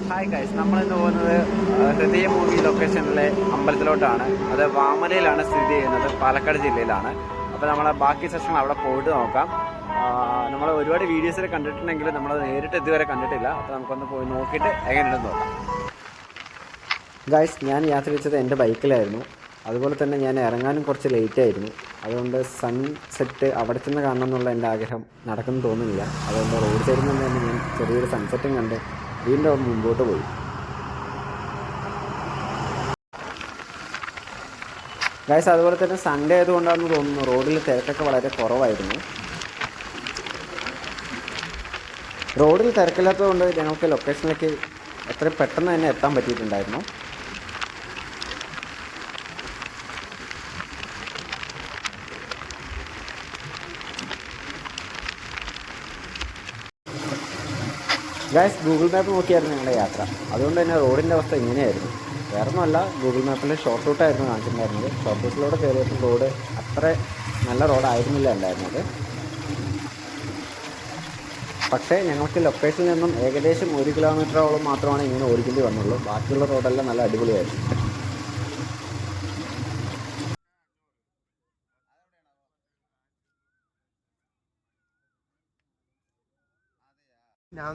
Hi guys, നമ്മളിന്ന് പോകുന്നത് ഹൃദയ മൂവി ലൊക്കേഷനിലെ അമ്പലത്തിലോട്ടാണ്. അത് വാമലയിലാണ് സ്ഥിതി ചെയ്യുന്നത്, പാലക്കാട് ജില്ലയിലാണ്. അപ്പോൾ നമ്മളെ ബാക്കി സെഷൻ അവിടെ പോയിട്ട് നോക്കാം. നമ്മൾ ഒരുപാട് വീഡിയോസിൽ കണ്ടിട്ടുണ്ടെങ്കിലും നമ്മൾ നേരിട്ട് ഇതുവരെ കണ്ടിട്ടില്ല. അപ്പോൾ നമുക്കൊന്ന് പോയി നോക്കിയിട്ട് എങ്ങനെയുണ്ടെന്ന് നോക്കാം. ഗൈസ്, ഞാൻ യാത്ര വെച്ചത് എൻ്റെ ബൈക്കിലായിരുന്നു. അതുപോലെ തന്നെ ഞാൻ ഇറങ്ങാനും കുറച്ച് ലേറ്റ് ആയിരുന്നു. അതുകൊണ്ട് സൺസെറ്റ് അവിടെ ചെന്ന് കാണണം എന്നുള്ള എൻ്റെ ആഗ്രഹം നടക്കുന്നു തോന്നുന്നില്ല. അതുകൊണ്ട് റോഡ് സൈഡിൽ നിന്ന് തന്നെ ഞാൻ ചെറിയൊരു സൺസെറ്റും കണ്ട് വീണ്ടും മുമ്പോട്ട് പോയി. ഗൈസ്, അതുപോലെ തന്നെ സൺഡേ ആയതുകൊണ്ടാണെന്ന് തോന്നുന്നു റോഡിൽ തിരക്കൊക്കെ വളരെ കുറവായിരുന്നു. റോഡിൽ തിരക്കില്ലാത്തതുകൊണ്ട് ഞങ്ങൾക്ക് ലൊക്കേഷനിലേക്ക് എത്ര പെട്ടെന്ന് തന്നെ എത്താൻ പറ്റിയിട്ടുണ്ടായിരുന്നു. ഗൈസ്, ഗൂഗിൾ മാപ്പ് നോക്കിയായിരുന്നു ഞങ്ങളുടെ യാത്ര. അതുകൊണ്ട് തന്നെ റോഡിൻ്റെ അവസ്ഥ ഇങ്ങനെയായിരുന്നു. വേറൊന്നുമല്ല, ഗൂഗിൾ മാപ്പിൽ ഷോർട്ട് റൂട്ടായിരുന്നു കാണിച്ചിട്ടുണ്ടായിരുന്നത്. ഷോർട്ട് റൂട്ടിലൂടെ കയറിയപ്പോൾ റോഡ് അത്ര നല്ല റോഡായിരുന്നില്ല ഉണ്ടായിരുന്നത്. പക്ഷേ ഞങ്ങൾക്ക് ലൊക്കേഷനിൽ നിന്നും ഏകദേശം 1 കിലോമീറ്ററോളം മാത്രമാണ് ഇങ്ങനെ ഓടിക്കേണ്ടി വന്നുള്ളൂ. ബാക്കിയുള്ള റോഡെല്ലാം നല്ല അടിപൊളിയായിരുന്നു.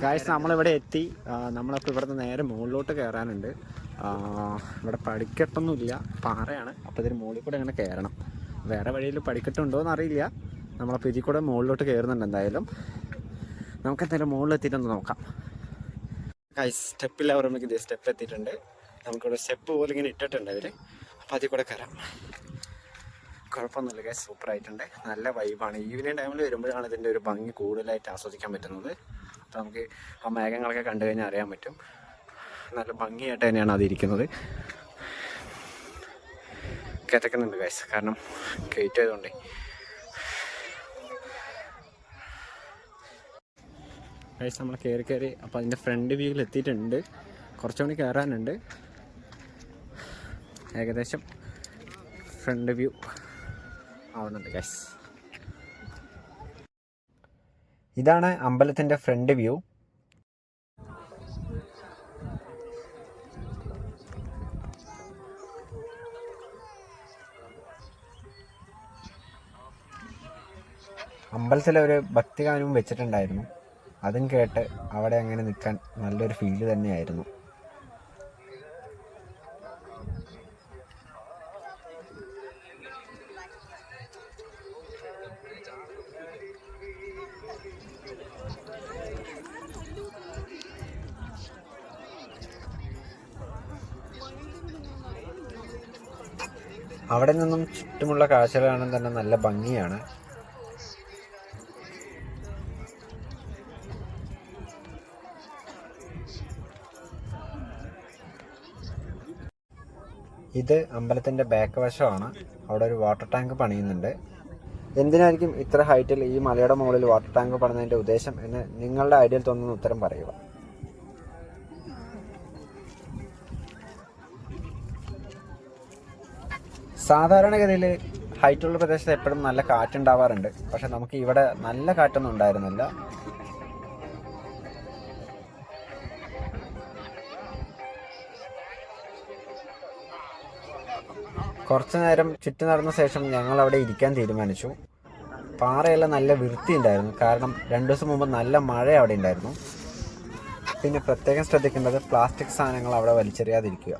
ഗൈസ്, നമ്മളിവിടെ എത്തി. നമ്മളപ്പോൾ ഇവിടുന്ന് നേരെ മുകളിലോട്ട് കയറാനുണ്ട്. ഇവിടെ പടിക്കെട്ടൊന്നുമില്ല, പാറയാണ്. അപ്പോൾ ഇതിന് മുകളിൽ കൂടെ അങ്ങനെ കയറണം. വേറെ വഴിയിൽ പടിക്കെട്ടുണ്ടോ എന്നറിയില്ല. നമ്മളപ്പോൾ ഇതിൽ കൂടെ മുകളിലോട്ട് കയറുന്നുണ്ട്. എന്തായാലും നമുക്കെന്തായാലും മുകളിലെത്തിയിട്ടൊന്ന് നോക്കാം. ഗൈസ്, സ്റ്റെപ്പില്ല പറയുമ്പോൾ ഇതേ സ്റ്റെപ്പ് എത്തിയിട്ടുണ്ട്. നമുക്കിവിടെ സ്റ്റെപ്പ് പോലെ ഇങ്ങനെ ഇട്ടിട്ടുണ്ട് അവർ. അപ്പോൾ അതിൽ കൂടെ കയറാം. കുഴപ്പമൊന്നുമില്ല ഗൈസ്, സൂപ്പറായിട്ടുണ്ട്. നല്ല വൈബാണ്. ഈവനിങ് ടൈമിൽ വരുമ്പോഴാണ് ഇതിൻ്റെ ഒരു ഭംഗി കൂടുതലായിട്ട് ആസ്വദിക്കാൻ പറ്റുന്നത്. അപ്പോൾ നമുക്ക് ആ മേഘങ്ങളൊക്കെ കണ്ടു കഴിഞ്ഞാൽ അറിയാൻ പറ്റും. നല്ല ഭംഗിയായിട്ട് തന്നെയാണ് അതിരിക്കുന്നത്. കിതക്കുന്നുണ്ട് ഗൈസ്, കാരണം കയറ്റതുകൊണ്ടേ. ഗൈസ്, നമ്മൾ കയറി അപ്പോൾ അതിൻ്റെ ഫ്രണ്ട് വ്യൂവിൽ എത്തിയിട്ടുണ്ട്. കുറച്ചുകൂടി കയറാനുണ്ട്. ഏകദേശം ഫ്രണ്ട് വ്യൂ ആവുന്നുണ്ട് ഗൈസ്. ഇതാണ് അമ്പലത്തിൻ്റെ ഫ്രണ്ട് വ്യൂ. അമ്പലത്തിലൊരു ഭക്തിഗാനവും വെച്ചിട്ടുണ്ടായിരുന്നു. അതും കേട്ട് അവിടെ അങ്ങനെ നിൽക്കാൻ നല്ലൊരു ഫീല് തന്നെയായിരുന്നു. അവിടെ നിന്നും ചുറ്റുമുള്ള കാഴ്ചകൾ കാണാൻ തന്നെ നല്ല ഭംഗിയാണ്. ഇത് അമ്പലത്തിൻ്റെ ബാക്ക് വശമാണ്. അവിടെ ഒരു വാട്ടർ ടാങ്ക് പണിയുന്നുണ്ട്. എന്തിനായിരിക്കും ഇത്ര ഹൈറ്റിൽ ഈ മലയുടെ മുകളിൽ വാട്ടർ ടാങ്ക് പണിതിൻ്റെ ഉദ്ദേശം എന്ന് നിങ്ങളുടെ ഐഡിയയിൽ തോന്നുന്ന ഉത്തരം പറയുക. സാധാരണഗതിയിൽ ഹൈറ്റുള്ള പ്രദേശത്ത് എപ്പോഴും നല്ല കാറ്റുണ്ടാവാറുണ്ട്. പക്ഷെ നമുക്ക് ഇവിടെ നല്ല കാറ്റൊന്നും ഉണ്ടായിരുന്നില്ല. കുറച്ചു നേരം ചുറ്റി നടന്ന ശേഷം ഞങ്ങൾ അവിടെ ഇരിക്കാൻ തീരുമാനിച്ചു. പാറയെല്ലാം നല്ല വൃത്തി ഉണ്ടായിരുന്നു, കാരണം 2 ദിവസം മുമ്പ് നല്ല മഴ അവിടെ ഉണ്ടായിരുന്നു. പിന്നെ പ്രത്യേകം ശ്രദ്ധിക്കേണ്ടത് പ്ലാസ്റ്റിക് സാധനങ്ങൾ അവിടെ വലിച്ചെറിയാതിരിക്കുക.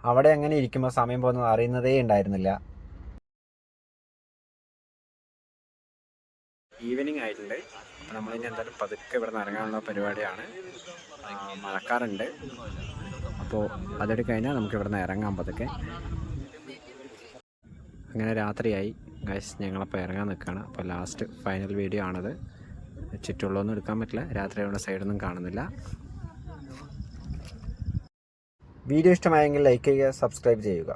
അവിടെ അങ്ങനെ ഇരിക്കുമ്പോൾ സമയം പോകുന്നത് അറിയുന്നതേ ഉണ്ടായിരുന്നില്ല. ഈവനിങ് ആയിട്ടുണ്ട്. അപ്പോൾ നമ്മളിനി എന്തായാലും പതുക്കെ ഇവിടെ നിന്ന് ഇറങ്ങാനുള്ള പരിപാടിയാണ്. മഴക്കാറുണ്ട്. അപ്പോൾ അതെടുത്ത് കഴിഞ്ഞാൽ നമുക്ക് ഇവിടെ നിന്ന് ഇറങ്ങാൻ പതുക്കെ. അങ്ങനെ രാത്രിയായി ഗൈസ്, ഞങ്ങളപ്പോൾ ഇറങ്ങാൻ നിൽക്കുകയാണ്. അപ്പോൾ ലാസ്റ്റ് ഫൈനൽ വീഡിയോ ആണത്. ചുറ്റുള്ളൊന്നും എടുക്കാൻ പറ്റില്ല, രാത്രി അവിടെ സൈഡൊന്നും കാണുന്നില്ല. വീഡിയോ ഇഷ്ടമായെങ്കിൽ ലൈക്ക് ചെയ്യുക, സബ്സ്ക്രൈബ് ചെയ്യുക.